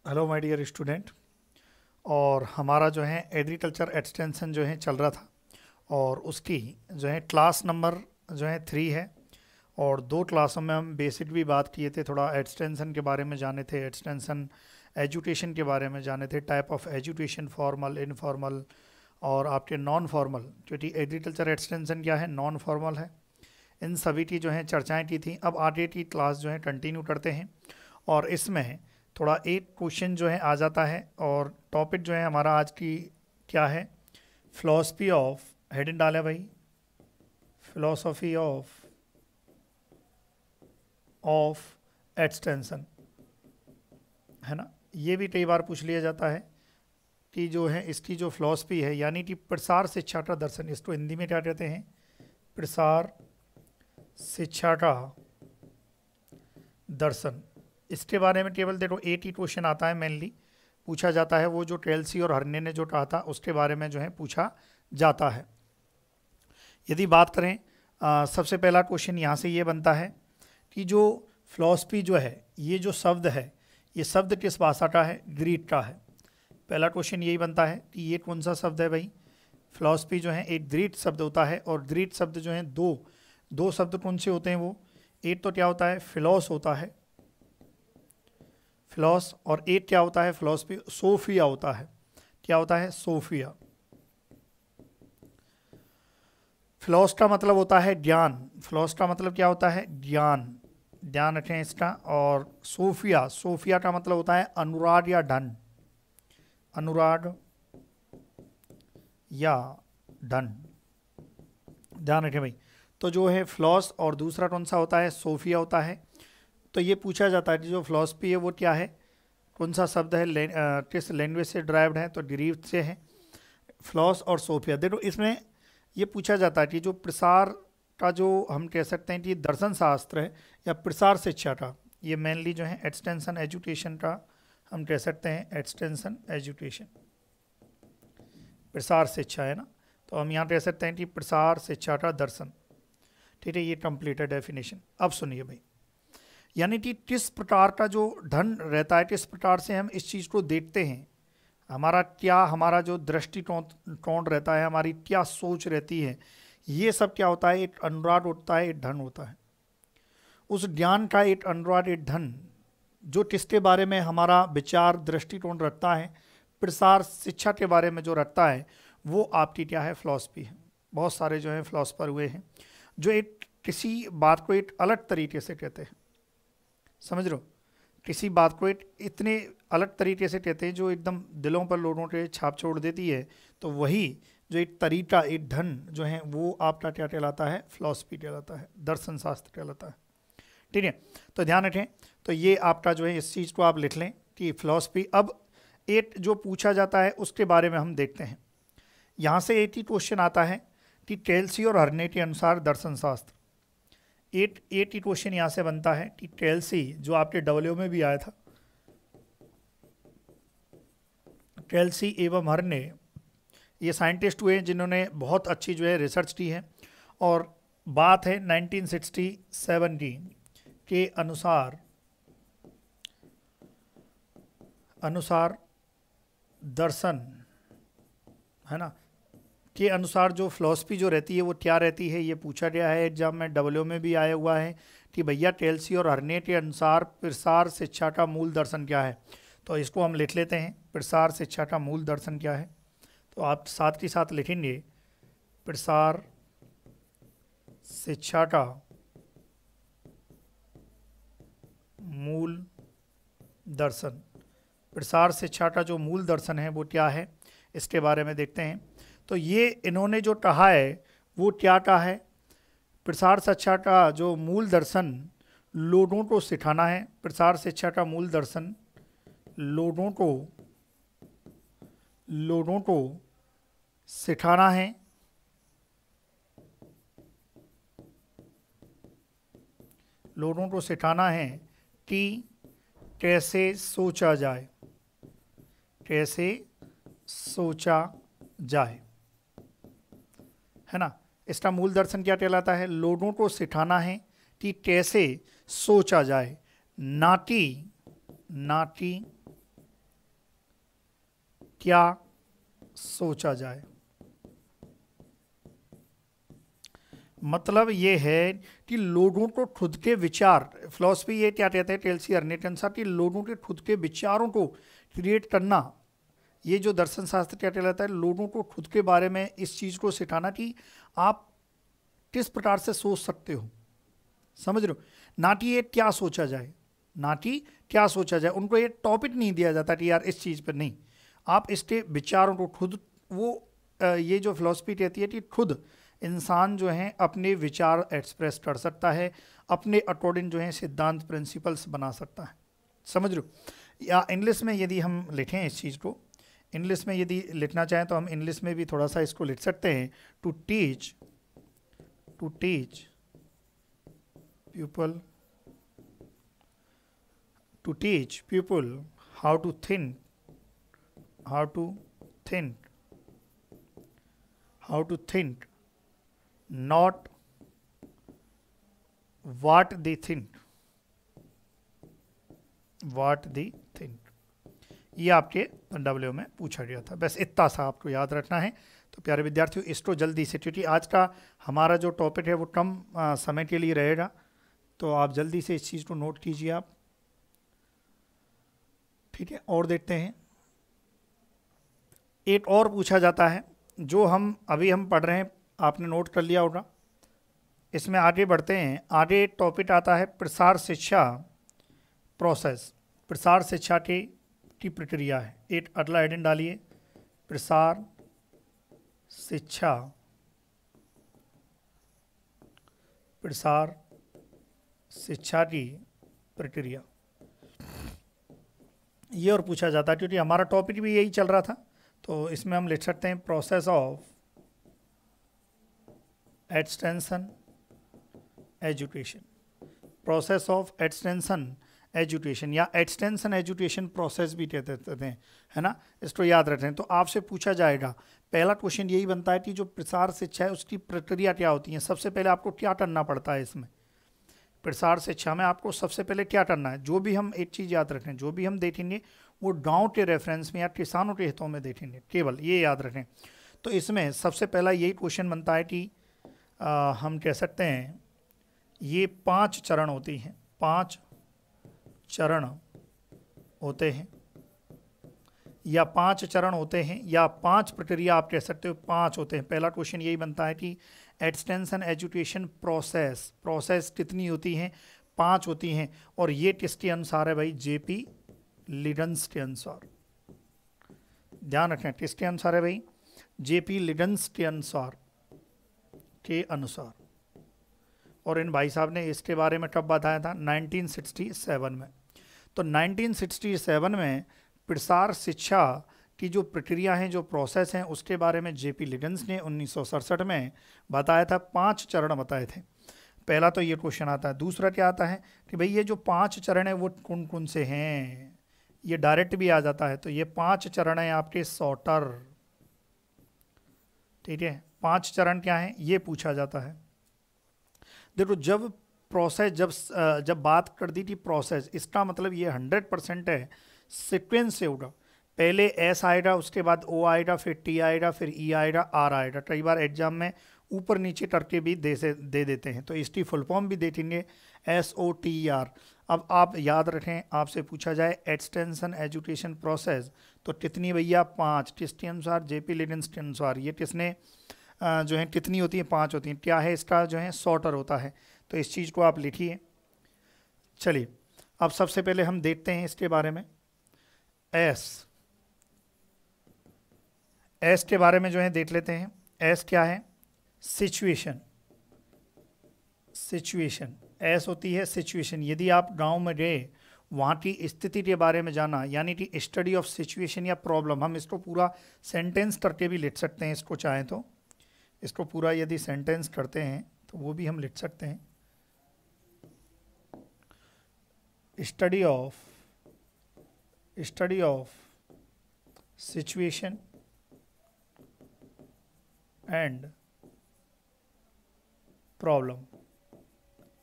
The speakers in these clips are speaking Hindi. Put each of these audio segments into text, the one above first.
Hello my dear student. और हमारा जो है एग्रीकल्चर एक्सटेंशन जो है चल रहा था और उसकी जो है क्लास नंबर जो है 3 है। और 2 क्लासों में हम बेसिक भी बात किए थे, थोड़ा एक्सटेंशन के बारे में जाने थे, एक्सटेंशन एजुकेशन के बारे में जाने थे, type of education, formal, informal और आपके नॉन फॉर्मल। क्योंकि एग्रीकल्चर एक्सटेंशन क्या है, नॉन फॉर्मल है। इन सभी की जो है चर्चाएँ की थी। अब आगे की क्लास जो है कंटिन्यू करते हैं और इसमें थोड़ा एक क्वेश्चन जो है आ जाता है। और टॉपिक जो है हमारा आज की क्या है, फिलॉसफी ऑफ, हेडिंग डाले भाई, फिलॉसफी ऑफ एक्सटेंशन, है ना। ये भी कई बार पूछ लिया जाता है कि जो है इसकी जो फिलॉसफी है, यानी कि प्रसार शिक्षा का दर्शन, इसको हिंदी में क्या कहते हैं, प्रसार शिक्षा का दर्शन। इसके बारे में केवल देखो एक ही क्वेश्चन आता है, मेनली पूछा जाता है, वो जो टेल्सी और हर्ने ने जो कहा था उसके बारे में जो है पूछा जाता है। यदि बात करें सबसे पहला क्वेश्चन यहाँ से ये बनता है कि जो फिलॉसफी जो है, ये जो शब्द है, ये शब्द किस भाषा का है, ग्रीक का है। पहला क्वेश्चन यही बनता है कि ये कौन सा शब्द है भाई। फिलॉसफी जो है एक ग्रीक शब्द होता है और ग्रीक शब्द जो है दो शब्द कौन से होते हैं, वो एक तो क्या होता है, फिलॉस होता है, फिलॉस, और एक क्या होता है, फिलॉसफी, सोफिया होता है। क्या होता है, सोफिया। फिलॉस का मतलब होता है ज्ञान, फिलॉस का मतलब क्या होता है, ज्ञान, ध्यान रखें इसका। और सोफिया, सोफिया का मतलब होता है अनुराग या ढन, अनुराग या ढन, ध्यान रखें भाई। तो जो है फिलॉस और दूसरा कौन सा होता है, सोफिया होता है। तो ये पूछा जाता है कि जो फिलॉसफी है वो क्या है, कौन सा शब्द है, किस लैंग्वेज से ड्राइव्ड है, तो ग्रीक से है, फिलॉस और सोफिया। देखो इसमें ये पूछा जाता है कि जो प्रसार का, जो हम कह सकते हैं कि दर्शन शास्त्र है या प्रसार शिक्षा का, ये मेनली जो है एक्सटेंशन एजुकेशन का हम कह सकते हैं, एक्सटेंशन एजुकेशन, प्रसार शिक्षा है ना। तो हम यहाँ कह सकते हैं कि प्रसार शिक्षा का दर्शन। ठीक है, ये कंप्लीट है डेफिनेशन। अब सुनिए भाई, यानी कि किस प्रकार का जो धन रहता है, किस प्रकार से हम इस चीज़ को देखते हैं, हमारा क्या, हमारा जो दृष्टिकोण रहता है, हमारी क्या सोच रहती है, ये सब क्या होता है, एक अनुराग होता है, एक धन होता है। उस ज्ञान का एक अनुराग, एक धन, जो किसके बारे में हमारा विचार दृष्टिकोण रखता है, प्रसार शिक्षा के बारे में जो रखता है, वो आपकी क्या है, फिलॉसफी है। बहुत सारे जो है फिलॉसफर हुए हैं जो एक किसी बात को एक अलग तरीके से कहते हैं, समझ लो, किसी बात को एक इतने अलग तरीके से कहते हैं जो एकदम दिलों पर लोगों के छाप छोड़ देती है। तो वही जो एक तरीका, एक धन जो है, वो आपका क्या कहलाता है, फिलॉसफी कहलाता है, दर्शन शास्त्र कहलाता है। ठीक है, तो ध्यान रखें। तो ये आपका जो है, इस चीज़ को आप लिख लें कि फिलॉसफी। अब एक जो पूछा जाता है उसके बारे में हम देखते हैं। यहाँ से एक ही क्वेश्चन आता है कि टेल्सी और हर्ने के अनुसार दर्शन शास्त्र। एक ही क्वेश्चन यहाँ से बनता है कि टेल्सी, जो आपके डब्ल्यू में भी आया था, टेल्सी एवं हर्ने, ये साइंटिस्ट हुए जिन्होंने बहुत अच्छी जो है रिसर्च की है। और बात है 1967 की, के अनुसार दर्शन, है ना, के अनुसार जो फिलॉसफी जो रहती है वो क्या रहती है, ये पूछा गया है एग्जाम में, डब्ल्यू में भी आया हुआ है कि भैया टेल्सी और हर्ने के अनुसार प्रसार शिक्षा का मूल दर्शन क्या है। तो इसको हम लिख लेते हैं, प्रसार शिक्षा का मूल दर्शन क्या है। तो आप साथ के साथ लिखेंगे प्रसार शिक्षा का मूल दर्शन। प्रसार शिक्षा का जो मूल दर्शन है वो क्या है, इसके बारे में देखते हैं। तो ये इन्होंने जो कहा है वो क्या कहा है, प्रसार शिक्षा का जो मूल दर्शन लोगों को सिखाना है। प्रसार शिक्षा का मूल दर्शन लोगों को सिखाना है, लोगों को सिखाना है कि कैसे सोचा जाए, कैसे सोचा जाए, है ना। इसका मूल दर्शन क्या कहलाता है, लोगों को सिखाना है कि कैसे सोचा जाए, ना कि क्या सोचा जाए। मतलब ये है कि लोगों को खुद के विचार, फिलॉसफी ये क्या कहते हैं टेल्सी अर्नेट के अनुसार, कि लोगों के खुद के विचारों को क्रिएट करना। ये जो दर्शन शास्त्र क्या कहलाता है, लोगों को खुद के बारे में इस चीज़ को सिखाना कि आप किस प्रकार से सोच सकते हो, समझ रहे हो, ना कि ये क्या सोचा जाए, ना कि क्या सोचा जाए। उनको ये टॉपिक नहीं दिया जाता कि यार इस चीज़ पर नहीं, आप इसके विचारों को खुद, वो ये जो फिलॉसफी कहती है कि खुद इंसान जो है अपने विचार एक्सप्रेस कर सकता है, अपने अकॉर्डिंग जो है सिद्धांत प्रिंसिपल्स बना सकता है, समझ रहे हो। या इंग्लिश में यदि हम लिखें इस चीज़ को, इंग्लिश में यदि लिखना चाहें तो हम इंग्लिश में भी थोड़ा सा इसको लिख सकते हैं, to teach people, to teach people how to think, not what they think, ये आपके डब्ल्यू में पूछा गया था। बस इतना सा आपको याद रखना है। तो प्यारे विद्यार्थियों, इसको जल्दी से, क्योंकि आज का हमारा जो टॉपिक है वो कम समय के लिए रहेगा, तो आप जल्दी से इस चीज़ को नोट कीजिए आप, ठीक है। और देखते हैं, एक और पूछा जाता है जो हम पढ़ रहे हैं, आपने नोट कर लिया होगा। इसमें आगे बढ़ते हैं। आगे एक टॉपिक आता है प्रसार शिक्षा प्रोसेस, प्रसार शिक्षा की प्रक्रिया है। एक अगला हेडिंग डालिए, प्रसार शिक्षा की प्रक्रिया। ये और पूछा जाता है क्योंकि हमारा टॉपिक भी यही चल रहा था, तो इसमें हम लिख सकते हैं process of extension education, process of extension education, या एक्सटेंशन एजुकेशन प्रोसेस भी कहते हैं, है ना। इसको याद रखें। तो आपसे पूछा जाएगा, पहला क्वेश्चन यही बनता है कि जो प्रसार शिक्षा है उसकी प्रक्रिया क्या होती है। सबसे पहले आपको क्या करना पड़ता है इसमें, प्रसार शिक्षा में आपको सबसे पहले क्या करना है। जो भी हम एक चीज़ याद रखें, जो भी हम देखेंगे वो गांव के रेफरेंस में या किसानों के हितों में देखेंगे, केवल ये याद रखें। तो इसमें सबसे पहला यही क्वेश्चन बनता है कि हम कह सकते हैं ये 5 चरण होती हैं, 5 चरण होते हैं, या 5 चरण होते हैं, या 5 प्रक्रिया आप कह सकते हो, 5 होते हैं। पहला क्वेश्चन यही बनता है कि एक्सटेंशन एजुकेशन प्रोसेस कितनी होती हैं, 5 होती हैं। और ये किसके अनुसार है भाई, जेपी लिडन्स के अनुसार। ध्यान रखें, किसके अनुसार है भाई, जेपी लिडन्स के अनुसार। और इन भाई साहब ने इसके बारे में कब बताया था, 1967 में। तो 1967 में प्रसार शिक्षा की जो प्रक्रिया है, जो प्रोसेस हैं, उसके बारे में जेपी लिडन्स ने 1967 में बताया था। 5 चरण बताए थे। पहला तो ये क्वेश्चन आता है। दूसरा क्या आता है कि भाई ये जो 5 चरण है वो कौन कौन से हैं, ये डायरेक्ट भी आ जाता है। तो ये 5 चरण है आपके सॉर्टर, ठीक है। 5 चरण क्या हैं ये पूछा जाता है। देखो, जब प्रोसेस, जब बात कर दी थी प्रोसेस, इसका मतलब ये 100% है सीक्वेंस से होगा। पहले एस आएगा, उसके बाद ओ आएगा, फिर टी आएगा, फिर ई आएगा, आर आएगा। कई बार एग्जाम में ऊपर नीचे करके भी दे देते हैं, तो इसकी फुल फॉर्म भी देखेंगे, SOTER। अब आप याद रखें, आपसे पूछा जाए एक्सटेंशन एजुकेशन प्रोसेस, तो कितनी भैया, 5। किसके अनुसार, जेपी लिडन्स के अनुसार। ये किसने जो है कितनी होती है, 5 होती हैं। क्या है इसका जो है सॉर्टर होता है। तो इस चीज़ को आप लिखिए। चलिए, अब सबसे पहले हम देखते हैं इसके बारे में। एस के बारे में जो है देख लेते हैं। एस क्या है, सिचुएशन। एस होती है सिचुएशन। यदि आप गांव में गए, वहाँ की स्थिति के बारे में जाना, यानी कि स्टडी ऑफ सिचुएशन या प्रॉब्लम। हम इसको पूरा सेंटेंस करके भी लिख सकते हैं, इसको चाहें तो। इसको पूरा यदि सेंटेंस करते हैं तो वो भी हम लिख सकते हैं। Study of situation and problem.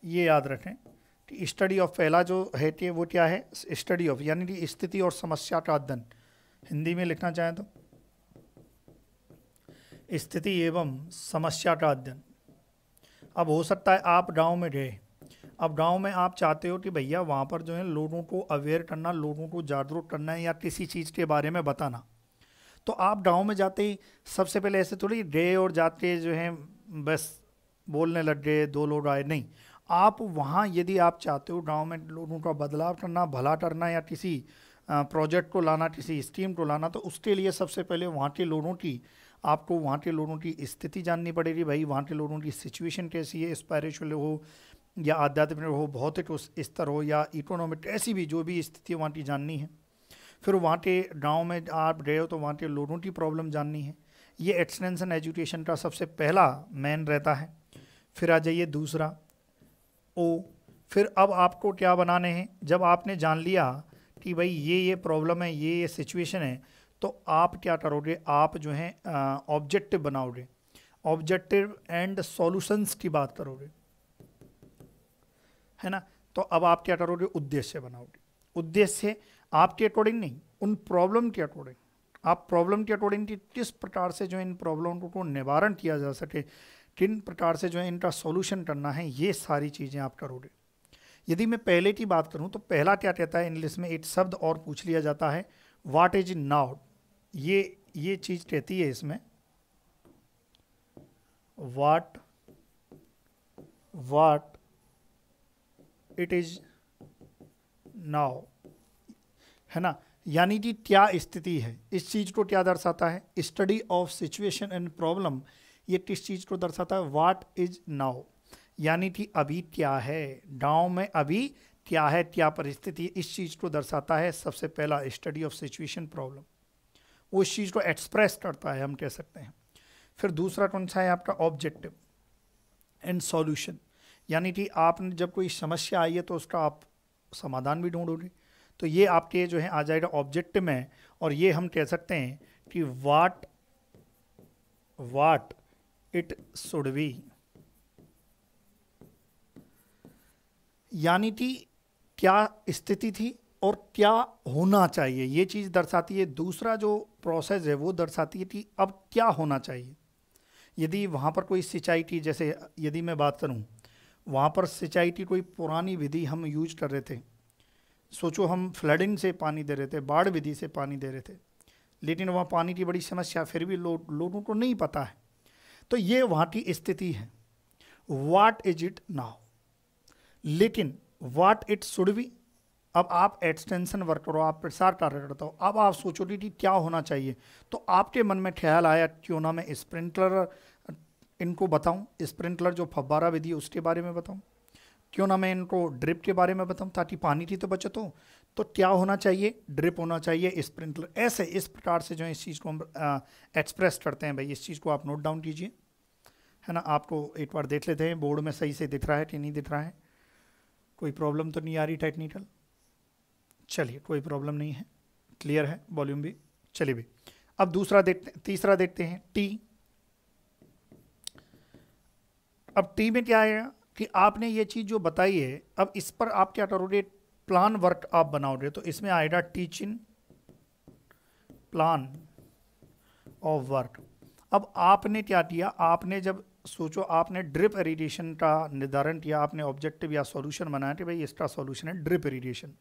ये याद रखें कि स्टडी ऑफ पहला जो है कि वो क्या है, स्टडी ऑफ यानी कि स्थिति और समस्या का अध्ययन, हिंदी में लिखना चाहें तो स्थिति एवं समस्या का अध्ययन। अब हो सकता है आप गांव में रहे, अब गांव में आप चाहते हो कि भैया वहाँ पर जो है लोगों को अवेयर करना, लोगों को जागरूक करना है या किसी चीज़ के बारे में बताना, तो आप गांव में जाते ही सबसे पहले ऐसे थोड़ी गए और जाते जो है बस बोलने लग गए, 2 लोग आए, नहीं। आप वहाँ यदि आप चाहते हो गांव में लोगों का बदलाव करना, भला करना या किसी प्रोजेक्ट को लाना, किसी स्कीम को लाना, तो उसके लिए सबसे पहले वहाँ के लोगों की, आपको वहाँ के लोगों की स्थिति जाननी पड़ेगी। भाई वहाँ के लोगों की सिचुएशन कैसी है, स्पिरिचुअल हो या आध्यात्मिक हो, भौतिक स्तर हो या इकोनॉमिक, ऐसी भी जो भी स्थिति वहाँ की जाननी है। फिर वहाँ के गाँव में आप गए हो तो वहाँ के लोगों की प्रॉब्लम जाननी है। ये एक्सटेंशन एजुकेशन का सबसे पहला मेन रहता है। फिर आ जाइए दूसरा ओ, फिर अब आपको क्या बनाने हैं, जब आपने जान लिया कि भाई ये प्रॉब्लम है, ये सिचुएशन है, तो आप क्या करोगे, आप जो है ऑब्जेक्टिव बनाओगे, ऑब्जेक्टिव एंड सॉल्यूशंस की बात करोगे, है ना। तो अब आप क्या करोगे, उद्देश्य बनाओगे। उद्देश्य आपके अकॉर्डिंग नहीं, उन प्रॉब्लम के अकॉर्डिंग, आप प्रॉब्लम के अकॉर्डिंग कि किस प्रकार से जो है इन प्रॉब्लम को निवारण किया जा सके, किन प्रकार से जो है इनका सॉल्यूशन करना है, ये सारी चीज़ें आप करोगे। यदि मैं पहले की बात करूं तो पहला क्या कहता है इंग्लिश में, एक शब्द और पूछ लिया जाता है, व्हाट इज नाउ। ये चीज़ कहती है इसमें, व्हाट इट इज नाउ, है ना। यानी कि क्या स्थिति है, इस चीज़ को क्या दर्शाता है, study of situation and problem, ये किस चीज़ को दर्शाता है, व्हाट इज नाउ, यानी कि अभी क्या है, गांव में अभी क्या है, क्या परिस्थिति, इस चीज़ को दर्शाता है। सबसे पहला स्टडी ऑफ सिचुएशन प्रॉब्लम, वो इस चीज़ को एक्सप्रेस करता है, हम कह सकते हैं। फिर दूसरा कौन सा है आपका, ऑब्जेक्टिव एंड सॉल्यूशन, यानी कि आपने जब कोई समस्या आई है तो उसका आप समाधान भी ढूंढोगे, तो ये आपके जो है आ जाएगा ऑब्जेक्टिव में। और ये हम कह सकते हैं कि व्हाट इट शुड बी, यानी कि क्या स्थिति थी और क्या होना चाहिए, ये चीज़ दर्शाती है। दूसरा जो प्रोसेस है वो दर्शाती है कि अब क्या होना चाहिए। यदि वहाँ पर कोई सिंचाई की, जैसे यदि मैं बात करूँ, वहाँ पर सिंचाई की कोई पुरानी विधि हम यूज कर रहे थे, सोचो हम फ्लडिंग से पानी दे रहे थे, बाढ़ विधि से पानी दे रहे थे, लेकिन वहाँ पानी की बड़ी समस्या, फिर भी लोगों को नहीं पता है, तो ये वहाँ की स्थिति है, व्हाट इज इट नाउ। लेकिन व्हाट इट शुड बी, अब आप एक्सटेंशन वर्क करो, आप प्रसार कार्य करते हो, अब आप सोचोगे कि क्या होना चाहिए, तो आपके मन में ख्याल आया क्यों ना मैं स्प्रिंकलर इनको बताऊं, स्प्रिंकलर जो फव्वारा विधि है उसके बारे में बताऊं, क्यों ना मैं इनको ड्रिप के बारे में बताऊं, ताकि पानी की तो बचत हो। तो क्या होना चाहिए, ड्रिप होना चाहिए, स्प्रिंकलर, ऐसे इस प्रकार से जो है इस चीज़ को हम एक्सप्रेस करते हैं। भाई इस चीज़ को आप नोट डाउन कीजिए, है ना। आपको एक बार देख लेते हैं बोर्ड में सही से दिख रहा है कि नहीं दिख रहा है, कोई प्रॉब्लम तो नहीं आ रही टेक्निकल, चलिए कोई प्रॉब्लम नहीं है, क्लियर है वॉल्यूम भी। चलिए भी अब दूसरा देखते, तीसरा देखते हैं, टी। अब टी में क्या आएगा कि आपने ये चीज़ जो बताई है, अब इस पर आप क्या करोगे, प्लान वर्क आप बनाओगे, तो इसमें आएगा टीचिंग प्लान ऑफ वर्क। अब आपने क्या किया, आपने जब सोचो, आपने ड्रिप इरिगेशन का निर्धारण किया, आपने ऑब्जेक्टिव या सॉल्यूशन बनाया कि भाई इसका सॉल्यूशन है ड्रिप इरिगेशन,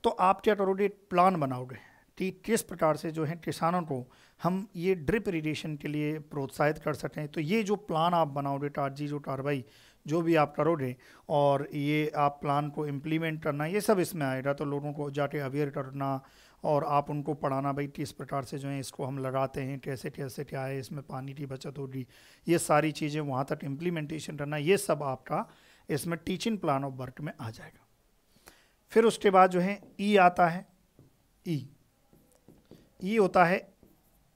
तो आप क्या करोगे, प्लान बनाओगे कि किस प्रकार से जो है किसानों को हम ये ड्रिप इरिगेशन के लिए प्रोत्साहित कर सकें। तो ये जो प्लान आप बनाओगे, टारजी जो कार्रवाई जो भी आप करोगे, और ये आप प्लान को इम्प्लीमेंट करना, ये सब इसमें आएगा। तो लोगों को जाके अवेयर करना और आप उनको पढ़ाना, भाई किस प्रकार से जो है इसको हम लगाते हैं, कैसे कैसे क्या है, इसमें पानी की बचत होगी, ये सारी चीज़ें वहाँ तक इम्प्लीमेंटेशन करना, ये सब आपका इसमें टीचिंग प्लान ऑफ वर्क में आ जाएगा। फिर उसके बाद जो है ई आता है, ई होता है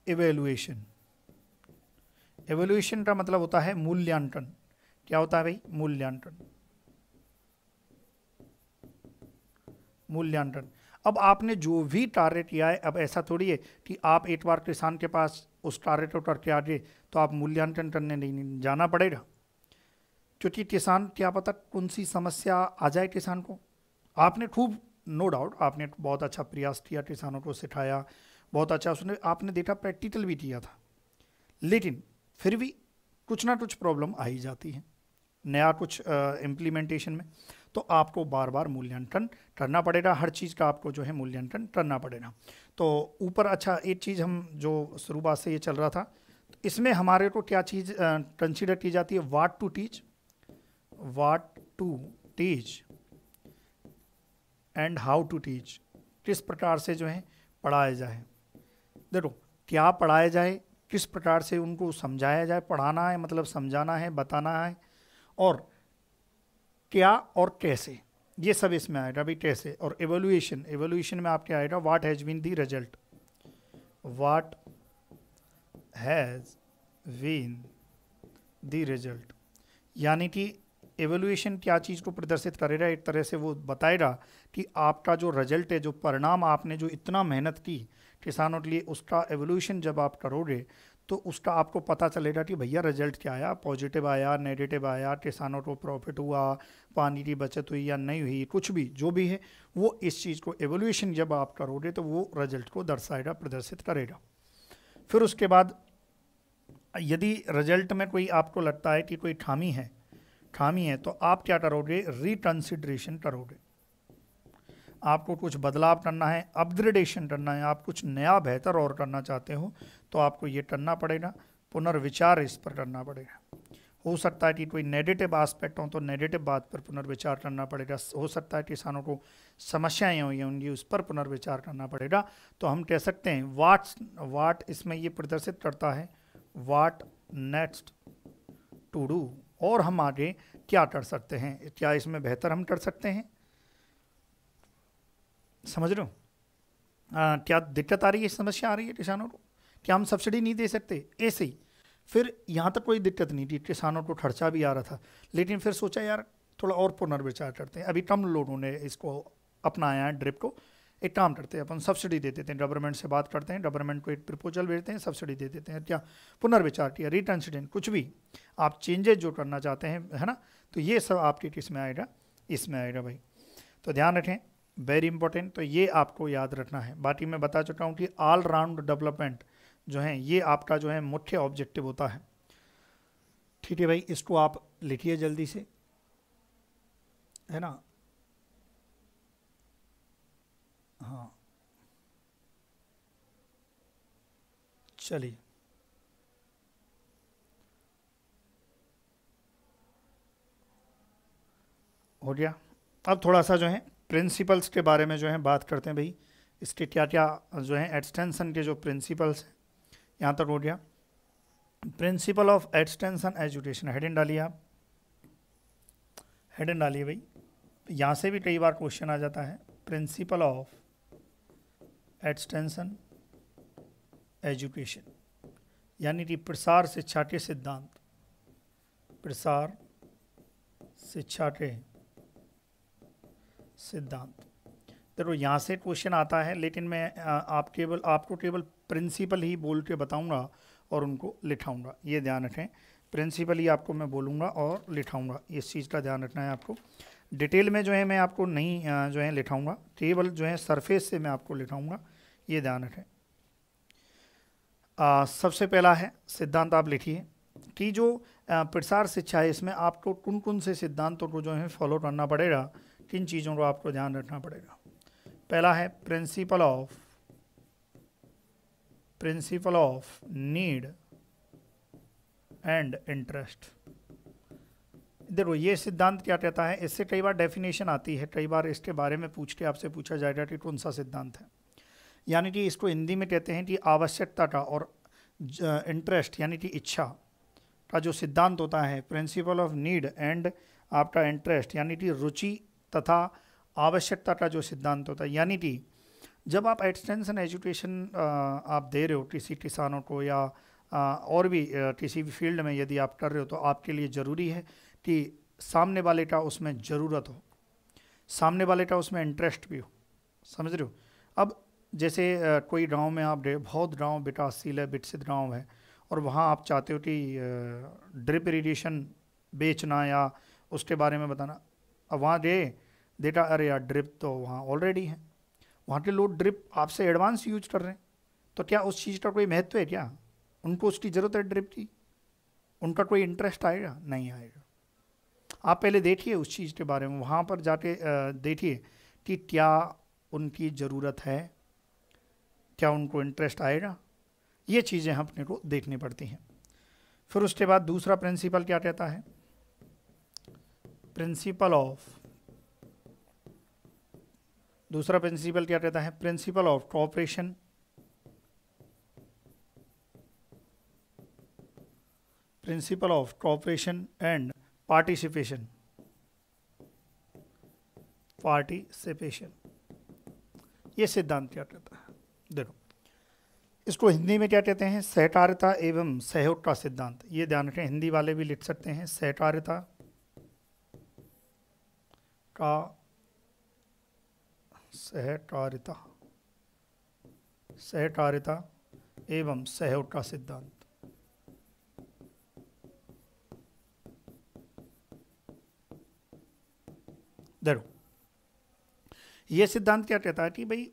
एवेल्युएशन। एवेल्युएशन का मतलब होता है मूल्यांकन। क्या होता है भाई, मूल्यांकन, मूल्यांकन। अब आपने जो भी कार्य किया है, अब ऐसा थोड़ी है कि आप एक बार किसान के पास उस कार्य को करके आ गए तो आप मूल्यांकन करने नहीं जाना पड़ेगा, क्योंकि किसान क्या पता कौन सी समस्या आ जाए किसान को। आपने खूब, नो डाउट आपने बहुत अच्छा प्रयास किया, किसानों को सिखाया, बहुत अच्छा उसने आपने देखा प्रैक्टिकल भी किया था, लेकिन फिर भी कुछ ना कुछ प्रॉब्लम आ ही जाती है नया कुछ इम्प्लीमेंटेशन में, तो आपको बार बार मूल्यांकन करना पड़ेगा, हर चीज़ का आपको जो है मूल्यांकन करना पड़ेगा। तो ऊपर अच्छा एक चीज़ हम जो शुरुआत से ये चल रहा था, इसमें हमारे को क्या चीज़ कंसिडर की जाती है, what to teach and how to teach, किस प्रकार से जो है पढ़ाया जाए। देखो क्या पढ़ाया जाए, किस प्रकार से उनको समझाया जाए, पढ़ाना है मतलब समझाना है, बताना है, और क्या और कैसे, ये सब इसमें आएगा भाई कैसे। और एवोल्यूशन में आपके आएगा what has been the result, what has been the result, यानी कि एवोल्यूशन क्या चीज़ को प्रदर्शित करेगा, एक तरह से वो बताएगा कि आपका जो रिजल्ट है, जो परिणाम आपने जो इतना मेहनत की किसानों के लिए, उसका एवोल्यूशन जब आप करोगे तो उसका आपको पता चलेगा कि भैया रिजल्ट क्या आया, पॉजिटिव आया, नेगेटिव आया, किसानों को प्रॉफिट हुआ, पानी की बचत हुई या नहीं हुई, कुछ भी जो भी है वो इस चीज़ को एवोल्यूशन जब आप करोगे तो वो रिजल्ट को दर्शाएगा, प्रदर्शित करेगा। फिर उसके बाद यदि रिजल्ट में कोई आपको लगता है कि कोई खामी है तो आप क्या करोगे, रिकंसिडरेशन करोगे, आपको कुछ बदलाव करना है, अपग्रेडेशन करना है, आप कुछ नया बेहतर और करना चाहते हो तो आपको ये करना पड़ेगा, पुनर्विचार इस पर करना पड़ेगा। हो सकता है कि कोई नेगेटिव आस्पेक्ट हो तो नेगेटिव बात पर पुनर्विचार करना पड़ेगा, हो सकता है किसानों को समस्याएं हुई होंगी उस पर पुनर्विचार करना पड़ेगा। तो हम कह सकते हैं वाट इसमें ये प्रदर्शित करता है वाट नेक्स्ट टू डू, और हम आगे क्या कर सकते हैं, क्या इसमें बेहतर हम कर सकते हैं, समझ रहे हो। क्या दिक्कत आ रही है, समस्या आ रही है किसानों को, क्या हम सब्सिडी नहीं दे सकते, ऐसे ही। फिर यहाँ तक कोई दिक्कत नहीं थी, किसानों को खर्चा भी आ रहा था, लेकिन फिर सोचा यार थोड़ा और पुनर्विचार करते हैं, अभी कम लोगों ने इसको अपनाया है ड्रिप को, एक काम करते हैं अपन सब्सिडी दे देते हैं, गवर्नमेंट से बात करते हैं, गवर्नमेंट को एक प्रपोजल भेजते हैं, सब्सिडी दे देते हैं, क्या पुनर्विचार किया, रिकंसिडर, कुछ भी आप चेंजेस जो करना चाहते हैं, है ना। तो ये सब आपके किस में आएगा, इसमें आएगा भाई। तो ध्यान रखें, वेरी इंपॉर्टेंट, तो ये आपको याद रखना है। बाकी मैं बता चुका हूँ कि ऑल राउंड डेवलपमेंट जो है ये आपका जो है मुख्य ऑब्जेक्टिव होता है। ठीक है भाई, इसको आप लिखिए जल्दी से, है ना। हाँ चलिए, हो गया। अब थोड़ा सा जो है प्रिंसिपल्स के बारे में जो है बात करते हैं भाई, इसके क्या क्या जो है एक्सटेंशन के जो प्रिंसिपल्स हैं, यहाँ तक हो गया। Principle of extension education, heading डालिए आप, हेडिंग डालिए भाई, यहाँ से भी कई बार क्वेश्चन आ जाता है। प्रिंसिपल ऑफ एक्सटेंशन एजुकेशन यानी कि प्रसार शिक्षा के सिद्धांत, प्रसार शिक्षा के सिद्धांत। देखो यहाँ से क्वेश्चन आता है, लेकिन मैं आपको केवल प्रिंसिपल ही बोल के बताऊंगा और उनको लिखाऊंगा, ये ध्यान रखें। प्रिंसिपल ही आपको मैं बोलूँगा और लिखाऊंगा, इस चीज़ का ध्यान रखना है आपको। डिटेल में जो है मैं आपको नहीं जो है लिखाऊंगा, केवल जो है सरफेस से मैं आपको लिखाऊंगा, ये ध्यान रखें। सबसे पहला है सिद्धांत, आप लिखिए कि जो प्रसार शिक्षा है इसमें आपको कौन कौन से सिद्धांतों को जो है फॉलो करना पड़ेगा, किन चीज़ों को आपको ध्यान रखना पड़ेगा। पहला है principle of need and interest. देखो ये सिद्धांत क्या कहता है, इससे कई बार डेफिनेशन आती है, कई बार इसके बारे में पूछ के आपसे पूछा जाएगा कि कौन सा सिद्धांत है। यानी कि इसको हिंदी में कहते हैं कि आवश्यकता का और इंटरेस्ट यानी कि इच्छा का जो सिद्धांत होता है, प्रिंसिपल ऑफ नीड एंड आपका इंटरेस्ट यानी कि रुचि तथा आवश्यकता का जो सिद्धांत होता है। यानी कि जब आप एक्सटेंशन एजुकेशन आप दे रहे हो किसी किसानों को या और भी किसी भी फील्ड में यदि आप कर रहे हो, तो आपके लिए ज़रूरी है कि सामने वाले का उसमें ज़रूरत हो, सामने वाले का उसमें इंटरेस्ट भी हो, समझ रहे हो। अब जैसे कोई गांव में आप बहुत गांव विकासशील है, विकसित गांव है, और वहाँ आप चाहते हो कि ड्रिप इरिगेशन बेचना या उसके बारे में बताना, अब वहाँ देखा अरे यार ड्रिप तो वहाँ ऑलरेडी है, वहाँ के लोग ड्रिप आपसे एडवांस यूज कर रहे हैं, तो क्या उस चीज़ का कोई महत्व है क्या? उनको उसकी ज़रूरत है ड्रिप की? उनका कोई इंटरेस्ट आएगा? नहीं आएगा। आप पहले देखिए उस चीज़ के बारे में, वहाँ पर जाके देखिए कि क्या उनकी ज़रूरत है, क्या उनको इंटरेस्ट आएगा। ये चीज़ें हम अपने को देखनी पड़ती हैं। फिर उसके बाद दूसरा प्रिंसिपल क्या कहता है? दूसरा प्रिंसिपल क्या कहता है? Principle of cooperation and participation. ये सिद्धांत क्या कहता है? देखो, इसको हिंदी में क्या कहते हैं? सहकारिता एवं सहयोग का सिद्धांत। ये ध्यान रखें, हिंदी वाले भी लिख सकते हैं, सहकारिता एवं सहयोग का सिद्धांत। देखो, ये सिद्धांत क्या कहता है कि भाई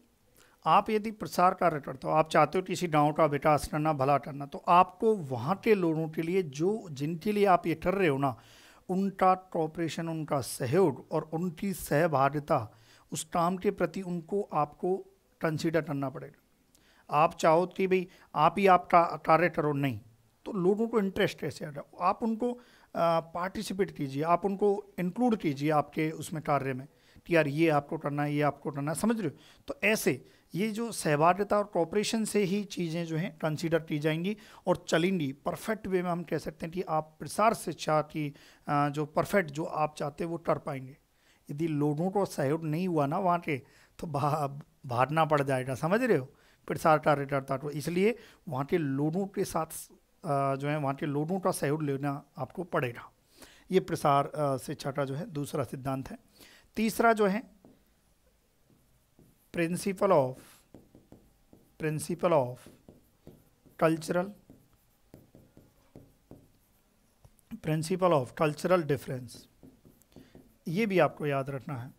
आप यदि प्रसार कार्य करते हो, आप चाहते हो किसी गांव का विकास करना, भला करना, तो आपको वहाँ के लोगों के लिए, जो जिनके लिए आप ये कर रहे हो ना, उनका कॉपरेशन, उनका सहयोग और उनकी सहभागिता उस काम के प्रति उनको आपको कंसीडर करना पड़ेगा। आप चाहो कि भाई आप ही आप कार्य करो, नहीं, तो लोगों को इंटरेस्ट कैसे आ जाए? आप उनको पार्टिसिपेट कीजिए, आप उनको इंक्लूड कीजिए आपके उसमें कार्य में कि यार ये आपको करना है, ये आपको करना है, समझ रहे हो? तो ऐसे ये जो सहभागिता और कॉपरेशन से ही चीज़ें जो हैं कंसीडर की जाएंगी और चलेंगी परफेक्ट वे में। हम कह सकते हैं कि आप प्रसार शिक्षा की जो परफेक्ट जो आप चाहते हैं वो कर पाएंगे। यदि लोगों को सहयोग नहीं हुआ ना वहाँ के, तो भागना पड़ जाएगा, समझ रहे हो, प्रसार कार्यकर्ता को। इसलिए वहाँ के लोगों के साथ जो है वहाँ के लोगों का सहयोग लेना आपको पड़ेगा। ये प्रसार शिक्षा का जो है दूसरा सिद्धांत है। तीसरा जो है प्रिंसिपल ऑफ कल्चरल डिफरेंस। ये भी आपको याद रखना है।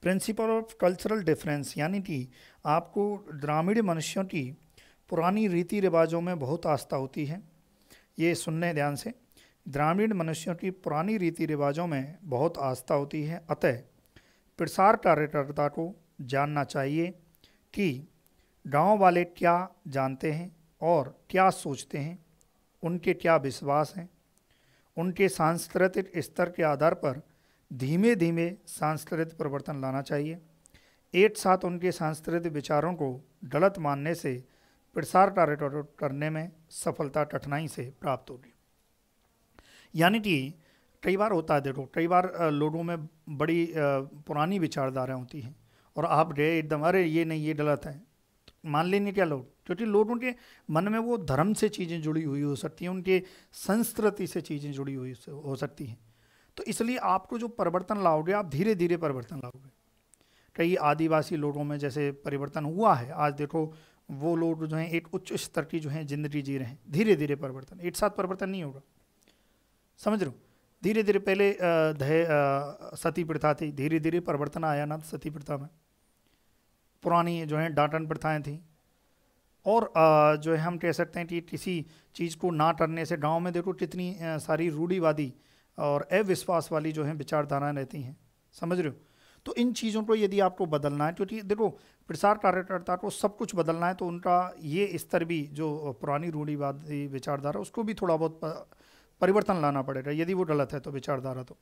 प्रिंसिपल ऑफ कल्चरल डिफरेंस यानी कि आपको ग्रामीण मनुष्यों की पुरानी रीति रिवाजों में बहुत आस्था होती है। ये सुनने ध्यान से, ग्रामीण मनुष्यों की पुरानी रीति रिवाजों में बहुत आस्था होती है। अतः प्रसार कार्यकर्ता को जानना चाहिए कि गांव वाले क्या जानते हैं और क्या सोचते हैं, उनके क्या विश्वास हैं। उनके सांस्कृतिक स्तर के आधार पर धीमे धीमे सांस्कृतिक परिवर्तन लाना चाहिए। एक साथ उनके सांस्कृतिक विचारों को गलत मानने से प्रसार कार्य करने में सफलता कठिनाई से प्राप्त होगी। यानी कि कई बार होता है, देखो, कई बार लोगों में बड़ी पुरानी विचारधारा होती हैं और आप गए एकदम, अरे ये नहीं, ये गलत है, मान लेंगे क्या लोग? क्योंकि लोगों के मन में वो धर्म से चीज़ें जुड़ी हुई हो सकती हैं, उनके संस्कृति से चीज़ें जुड़ी हुई हो सकती हैं। तो इसलिए आपको जो परिवर्तन लाओगे, आप धीरे धीरे परिवर्तन लाओगे। कई आदिवासी लोगों में जैसे परिवर्तन हुआ है, आज देखो वो लोग जो हैं एक उच्च स्तर की जो है जिंदगी जी रहे हैं। धीरे धीरे परिवर्तन, एक साथ परिवर्तन नहीं होगा, समझ रहे हो? धीरे धीरे, पहले सती प्रथा थी, धीरे धीरे परिवर्तन आया ना सती प्रथा में। पुरानी जो है डांटन प्रथाएं थी, और जो है हम कह सकते हैं कि किसी चीज़ को ना करने से गांव में देखो कितनी सारी रूढ़िवादी और अविश्वास वाली जो है विचारधाराएं रहती हैं, समझ रहे हो? तो इन चीज़ों को यदि आपको बदलना है, क्योंकि देखो प्रसार कार्यकर्ता को सब कुछ बदलना है, तो उनका ये स्तर भी, जो पुरानी रूढ़िवादी विचारधारा, उसको भी थोड़ा बहुत परिवर्तन लाना पड़ेगा, यदि वो गलत है तो विचारधारा तो।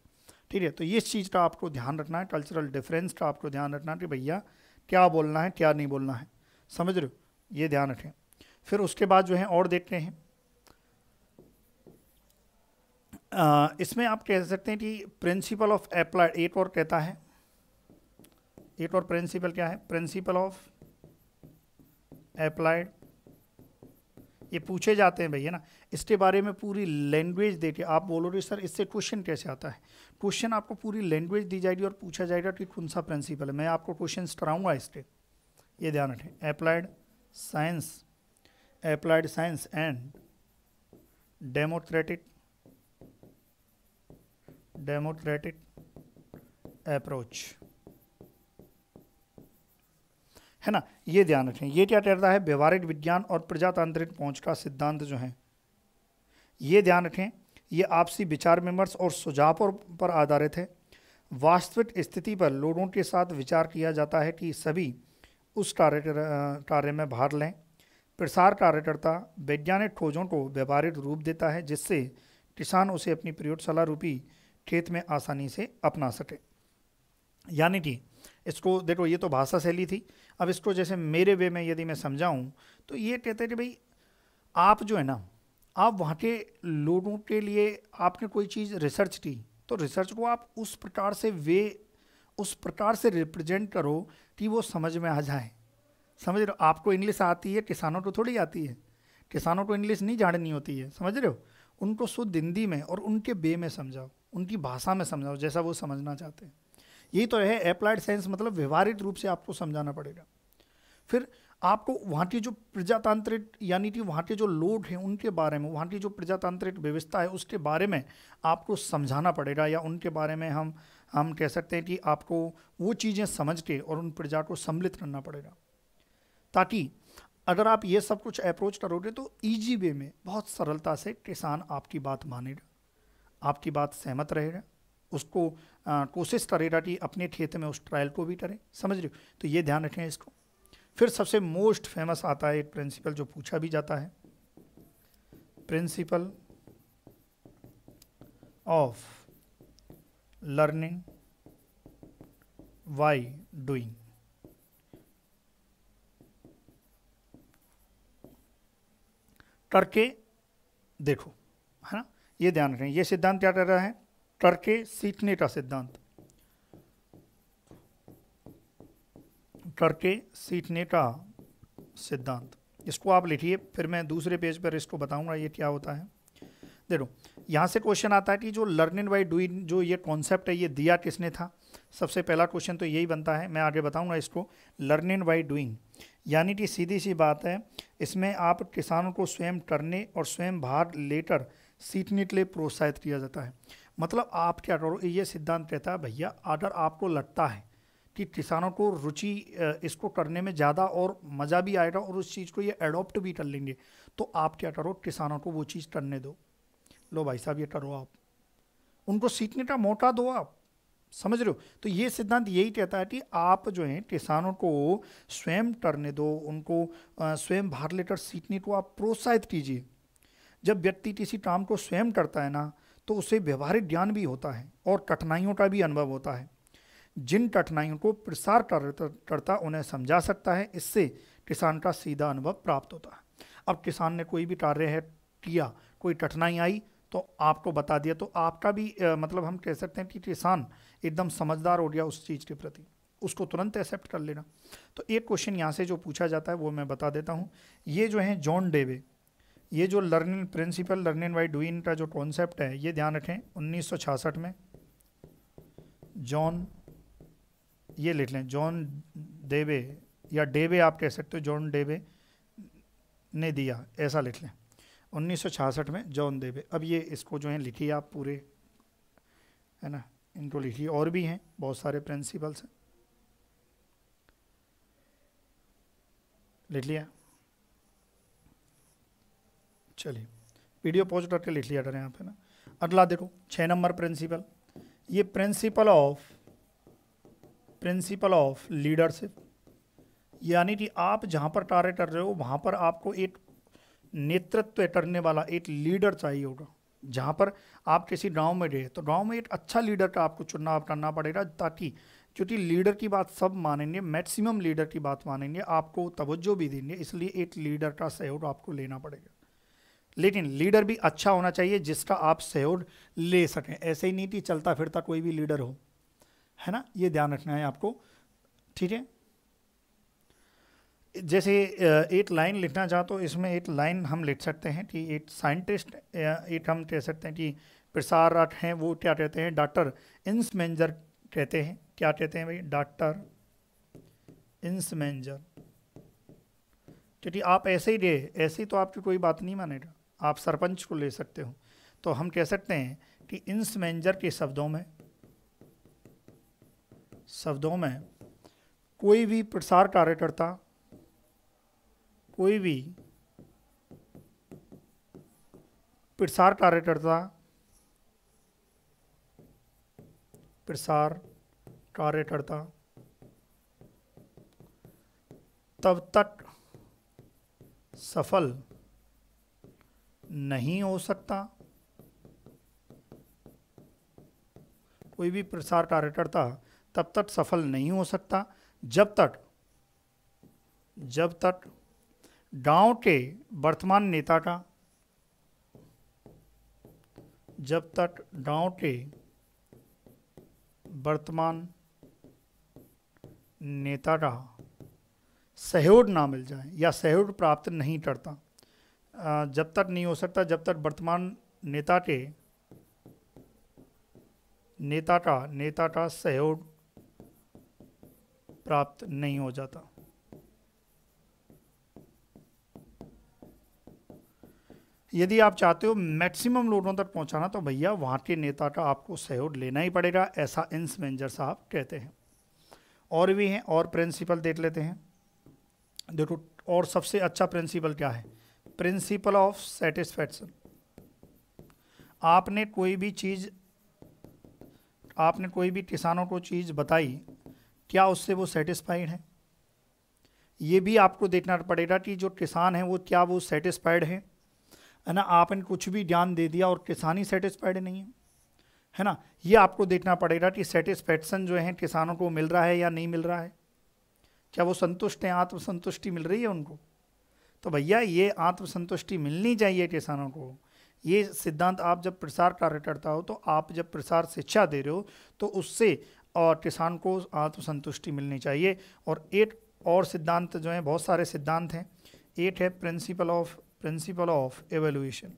ठीक है, तो ये चीज़ का आपको ध्यान रखना है, कल्चरल डिफरेंस का आपको ध्यान रखना है कि भैया क्या बोलना है, क्या नहीं बोलना है, समझ रहे हो? ये ध्यान रखें। फिर उसके बाद जो है और देखते हैं, इसमें आप कह सकते हैं कि प्रिंसिपल ऑफ अप्लाइड, एक और कहता है, एक और प्रिंसिपल क्या है? Principle of applied. ये पूछे जाते हैं भैया ना, इसके बारे में पूरी लैंग्वेज देके आप बोलोगे सर इससे क्वेश्चन कैसे आता है? क्वेश्चन आपको पूरी लैंग्वेज दी जाएगी और पूछा जाएगा कि कौन सा प्रिंसिपल है। मैं आपको क्वेश्चन कराऊंगा इसके, ये ध्यान रखें। Applied science and democratic approach. है ना, ये ध्यान रखें। ये क्या कहता है, व्यवहारिक विज्ञान और प्रजातांत्रिक पहुंच का सिद्धांत जो है, ये ध्यान रखें, ये आपसी विचार विमर्श और सुझावों पर आधारित है। वास्तविक स्थिति पर लोगों के साथ विचार किया जाता है कि सभी उस कार्य में भाग लें। प्रसार कार्यकर्ता वैज्ञानिक खोजों को व्यवहारिक रूप देता है जिससे किसान उसे अपनी प्रयोगशाला रूपी खेत में आसानी से अपना सके। यानी कि इसको देखो, ये तो भाषा शैली थी, अब इसको जैसे मेरे वे में यदि मैं समझाऊं तो ये कहते हैं कि भाई आप जो है ना, आप वहाँ के लोगों के लिए आपने कोई चीज़ रिसर्च की, तो रिसर्च को आप उस प्रकार से रिप्रेजेंट करो कि वो समझ में आ जाए। समझ रहे हो, आपको इंग्लिश आती है, किसानों को थोड़ी आती है, किसानों को इंग्लिश नहीं जाननी होती है, समझ रहे हो, उनको शुद्ध हिंदी में और उनके वे में समझाओ, उनकी भाषा में समझाओ जैसा वो समझना चाहते हैं। यही तो है अप्लाइड साइंस, मतलब व्यवहारिक रूप से आपको समझाना पड़ेगा। फिर आपको वहाँ की जो प्रजातांत्रिक, यानी कि वहाँ के जो लोग हैं उनके बारे में, वहाँ की जो प्रजातांत्रिक व्यवस्था है उसके बारे में आपको समझाना पड़ेगा, या उनके बारे में हम कह सकते हैं कि आपको वो चीज़ें समझ के और उन प्रजा को सम्मिलित करना पड़ेगा, ताकि अगर आप ये सब कुछ अप्रोच करोगे तो ईजी वे में बहुत सरलता से किसान आपकी बात मानेगा, आपकी बात सहमत रहेगा, उसको कोशिश करेगा कि अपने खेत में उस ट्रायल को भी करे। समझ रहे हो, तो ये ध्यान रखें इसको। फिर सबसे मोस्ट फेमस आता है एक प्रिंसिपल जो पूछा भी जाता है, principle of learning by doing. करके देखो, है ना, ये ध्यान रखें। ये सिद्धांत क्या कर रहा है, करके सीखने का सिद्धांत, करके सीखने का सिद्धांत। इसको आप लिखिए, फिर मैं दूसरे पेज पर इसको बताऊंगा ये क्या होता है। देखो, यहाँ से क्वेश्चन आता है कि जो लर्निंग बाय डूइंग जो ये कॉन्सेप्ट है ये दिया किसने था। सबसे पहला क्वेश्चन तो यही बनता है, मैं आगे बताऊंगा इसको। लर्निंग बाय डूइंग यानी कि सीधी सी बात है, इसमें आप किसानों को स्वयं करने और स्वयं भाग लेकर सीखने के लिए प्रोत्साहित किया जाता है। मतलब आप क्या करो, ये सिद्धांत कहता है भैया अगर आपको लगता है कि किसानों को रुचि इसको करने में ज़्यादा और मज़ा भी आएगा और उस चीज़ को ये अडॉप्ट भी कर लेंगे, तो आप क्या करो, किसानों को वो चीज़ करने दो। लो भाई साहब ये करो, आप उनको सीखने का मौका दो, आप समझ रहे हो। तो ये सिद्धांत यही कहता है कि आप जो है किसानों को स्वयं करने दो, उनको स्वयं भाग लेकर सीखने को आप प्रोत्साहित कीजिए। जब व्यक्ति किसी काम को स्वयं करता है ना, तो उसे व्यवहारिक ज्ञान भी होता है और कठिनाइयों का भी अनुभव होता है। जिन कठिनाइयों को प्रसार करता उन्हें समझा सकता है, इससे किसान का सीधा अनुभव प्राप्त होता है। अब किसान ने कोई भी कार्य है किया, कोई कठिनाई आई तो आपको बता दिया, तो आपका भी मतलब हम कह सकते हैं कि किसान एकदम समझदार हो गया उस चीज़ के प्रति, उसको तुरंत एक्सेप्ट कर लेना। तो एक क्वेश्चन यहाँ से जो पूछा जाता है वो मैं बता देता हूँ। ये जो है जॉन डेवे, ये जो learning principle learning by doing का जो कॉन्सेप्ट है, ये ध्यान रखें 1966 में जॉन, ये लिख लें जॉन डेवे या डेवे आप कह सकते हो, जॉन डेवे ने दिया, ऐसा लिख लें 1966 में जॉन डेवे। अब ये इसको जो है लिखिए आप पूरे, है ना, इनको लिखिए, और भी हैं बहुत सारे प्रिंसिपल्स हैं, लिख लिया। चलिए वीडियो पॉज करके लिख लिया करें यहाँ पे ना। अगला देखो 6 नंबर प्रिंसिपल, ये प्रिंसिपल ऑफ लीडरशिप, यानी कि आप जहाँ पर कार्य कर रहे हो वहाँ पर आपको एक नेतृत्व करने वाला एक लीडर चाहिए होगा। जहाँ पर आप किसी गांव में रहे तो गांव में एक अच्छा लीडर का आपको चुनाव करना पड़ेगा, ताकि क्योंकि लीडर की बात सब मानेंगे, मैक्सिमम लीडर की बात मानेंगे, आपको तवज्जो भी देंगे, इसलिए एक लीडर का सहयोग आपको लेना पड़ेगा। लेकिन लीडर भी अच्छा होना चाहिए जिसका आप सहयोग ले सकें, ऐसे ही नहीं कि चलता फिरता कोई भी लीडर हो, है ना, ये ध्यान रखना है आपको, ठीक है। जैसे एक लाइन लिखना चाहो तो इसमें एक लाइन हम लिख सकते हैं कि एक साइंटिस्ट, एक हम कह सकते हैं कि प्रसारक हैं, वो क्या कहते हैं, डॉक्टर इंसमेंजर कहते हैं। क्या कहते हैं भाई, डॉक्टर इंसमेंजर। क्योंकि आप ऐसे ही गए, ऐसे ही तो आपकी कोई बात नहीं मानेगा, आप सरपंच को ले सकते हो, तो हम कह सकते हैं कि इंसमेंजर के शब्दों में कोई भी प्रसार कार्यकर्ता, कोई भी प्रसार कार्यकर्ता, प्रसार कार्यकर्ता तब तक सफल नहीं हो सकता, कोई भी प्रसार कार्यकर्ता तब तक सफल नहीं हो सकता जब तक गांव के वर्तमान नेता का, जब तक गांव के वर्तमान नेता का सहयोग ना मिल जाए या सहयोग प्राप्त नहीं करता, जब तक नहीं हो सकता जब तक वर्तमान नेता का सहयोग प्राप्त नहीं हो जाता। यदि आप चाहते हो मैक्सिमम लोगों तक पहुंचाना तो भैया वहाँ के नेता का आपको सहयोग लेना ही पड़ेगा, ऐसा इंस मेंजर साहब कहते हैं। और भी हैं, और प्रिंसिपल देख लेते हैं। देखो और सबसे अच्छा प्रिंसिपल क्या है, प्रिंसिपल ऑफ सेटिस्फैक्शन। आपने कोई भी किसानों को चीज़ बताई, क्या उससे वो सेटिस्फाइड है, ये भी आपको देखना पड़ेगा कि जो किसान है वो क्या वो सेटिस्फाइड है ना। आपने कुछ भी ज्ञान दे दिया और किसान ही सेटिस्फाइड नहीं है ना, ये आपको देखना पड़ेगा कि सेटिस्फैक्शन जो है किसानों को मिल रहा है या नहीं मिल रहा है, क्या वो संतुष्ट हैं, आत्मसंतुष्टि मिल रही है उनको। तो भैया ये आत्मसंतुष्टि मिलनी चाहिए किसानों को। ये सिद्धांत आप जब प्रसार कार्य करता हो, तो आप जब प्रसार शिक्षा दे रहे हो तो उससे और किसान को आत्मसंतुष्टि मिलनी चाहिए। और एक और सिद्धांत जो है, बहुत सारे सिद्धांत हैं, एक है प्रिंसिपल ऑफ एवेल्यूएशन।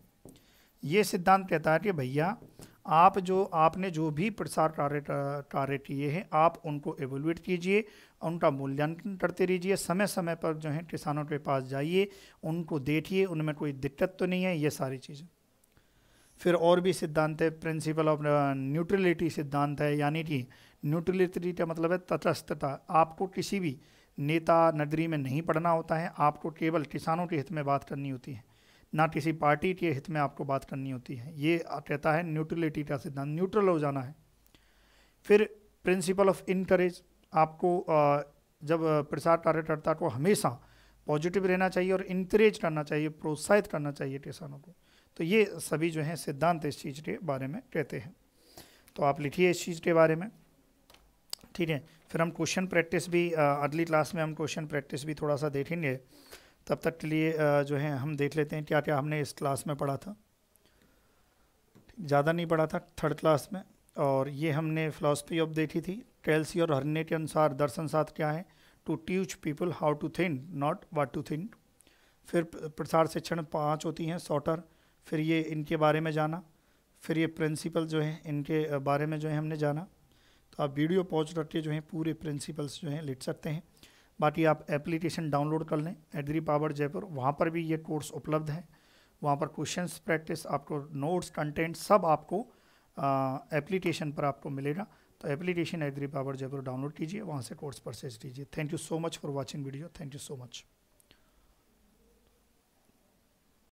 ये सिद्धांत कहता है कि भैया आपने जो भी प्रसार कार्य किए हैं आप उनको एवेल्यूएट कीजिए, उनका मूल्यांकन करते रहिए, समय समय पर जो है किसानों के पास जाइए, उनको देखिए उनमें कोई दिक्कत तो नहीं है, ये सारी चीज़ें। फिर और भी सिद्धांत है, प्रिंसिपल ऑफ न्यूट्रलिटी सिद्धांत है, यानी कि न्यूट्रलिटी का मतलब है तटस्थता। आपको किसी भी नेता नगरी में नहीं पढ़ना होता है, आपको केवल किसानों के हित में बात करनी होती है, ना किसी पार्टी के हित में आपको बात करनी होती है। ये कहता है न्यूट्रलिटी का सिद्धांत, न्यूट्रल हो जाना है। फिर प्रिंसिपल ऑफ इनकरेज, आपको जब प्रसार कार्यकर्ता को हमेशा पॉजिटिव रहना चाहिए और इनकरेज करना चाहिए, प्रोत्साहित करना चाहिए किसानों को। तो ये सभी जो हैं सिद्धांत इस चीज़ के बारे में कहते हैं। तो आप लिखिए इस चीज़ के बारे में, ठीक है। फिर हम क्वेश्चन प्रैक्टिस भी अगली क्लास में हम क्वेश्चन प्रैक्टिस भी थोड़ा सा देखेंगे। तब तक के लिए जो है हम देख लेते हैं क्या क्या हमने इस क्लास में पढ़ा था। ज़्यादा नहीं पढ़ा था थर्ड क्लास में। और ये हमने फिलॉसफी ऑफ देखी थी। कैल्सी और हर्ने के अनुसार दर्शन शास्त्र क्या है, to teach people how to think not what to think. फिर प्रसार शिक्षण 5 होती हैं, सॉर्टर, फिर ये इनके बारे में जाना। फिर ये प्रिंसिपल जो है इनके बारे में जो है हमने जाना। तो आप वीडियो पॉज करके जो है पूरे प्रिंसिपल्स जो हैं लिख सकते हैं। बाकी आप एप्लीकेशन डाउनलोड कर लें एग्री पावर जयपुर, वहाँ पर भी ये कोर्स उपलब्ध है। वहाँ पर क्वेश्चंस प्रैक्टिस, आपको नोट्स, कंटेंट सब आपको एप्लीकेशन पर आपको मिलेगा। तो application agri power Jaipur download कीजिए, वहाँ से कोर्स परचेज कीजिए। Thank you so much for watching video. Thank you so much.